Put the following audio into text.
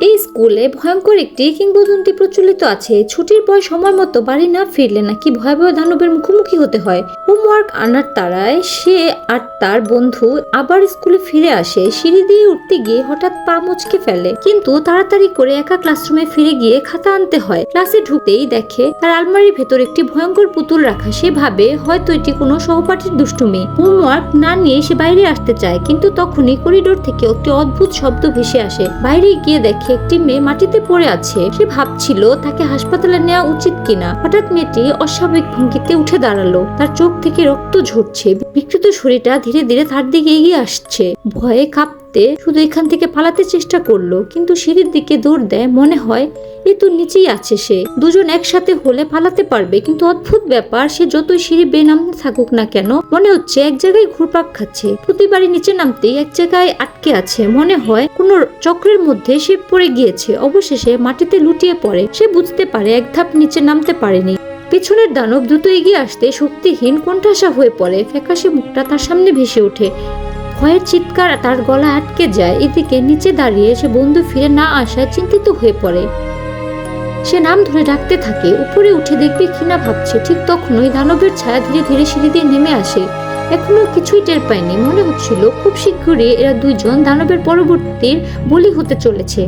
এই স্কুলে ভয়ঙ্কর একটি কিংবদন্তি প্রচলিত আছে, ছুটির পর সময় মতো বাড়ি না ফিরলে নাকি ভয়াবহ দানবের মুখোমুখি হতে হয়। হোমওয়ার্ক আনার তাড়ায় সে আর তার বন্ধু আবার স্কুলে ফিরে আসে। সিঁড়ি দিয়ে উঠতে গিয়ে হঠাৎ পা মুচকে ফেলে, কিন্তু তাড়াতাড়ি করে একা ক্লাসরুমে ফিরে গিয়ে খাতা আনতে হয়। ক্লাসে ঢুকতেই দেখে তার আলমারির ভেতর একটি ভয়ঙ্কর পুতুল রাখা। সে ভাবে হয়তো এটি কোনো সহপাঠীর দুষ্টুমি। হোমওয়ার্ক না নিয়ে সে বাইরে আসতে চায়, কিন্তু তখনই করিডোর থেকে একটি অদ্ভুত শব্দ ভেসে আসে। বাইরে গিয়ে দেখে একটি মেয়ে মাটিতে পড়ে আছে। সে ভাবছিল তাকে হাসপাতালে নেওয়া উচিত কিনা। হঠাৎ মেয়েটি অস্বাভাবিক ভঙ্গিতে উঠে দাঁড়ালো। তার চোখ থেকে রক্ত ঝরছে। বিকৃত শরীরটা ধীরে ধীরে তার দিকে এগিয়ে আসছে। ভয়ে কাঁপতে শুধু এখান থেকে পালাতে চেষ্টা করলো, কিন্তু সিঁড়ির দিকে দৌড় দেয়। মনে হয় এ তো নিচেই আছে সে। দুজন একসাথে হলে পালাতে পারবে, কিন্তু অদ্ভুত ব্যাপার, সে যতই সিঁড়ি বেয়ে নামতে থাকুক না কেন মনে হচ্ছে এক জায়গায় ঘুরপাক খাচ্ছে। প্রতিবারই নিচে নামতেই এক জায়গায় আটকে আছে। মনে হয় কোন চক্রের মধ্যে সে পড়ে গিয়েছে। অবশেষে মাটিতে লুটিয়ে পড়ে। সে বুঝতে পারে এক ধাপ নিচে নামতে পারেনি। পেছনের দানব দ্রুত এগিয়ে আসতে শক্তিহীন কোণঠাসা হয়ে পড়ে। ফ্যাকাশে মুখটা তার সামনে ভেসে ওঠে। ভয়ের চিৎকার তার গলা আটকে যায়। এদিকে নিচে দাঁড়িয়ে সে বন্ধু ফিরে না আসায় চিন্তিত হয়ে পড়ে। সে নাম ধরে ডাকতে থাকে, উপরে উঠে দেখবে কিনা ভাবছে। ঠিক তখনই দানবের ছায়া ধীরে ধীরে সিঁড়ি দিয়ে নেমে আসে। এখনো কিছুই টের পায়নি। মনে হচ্ছিল খুব শীঘ্রই এরা দুইজন দানবের পরবর্তীর বলি হতে চলেছে।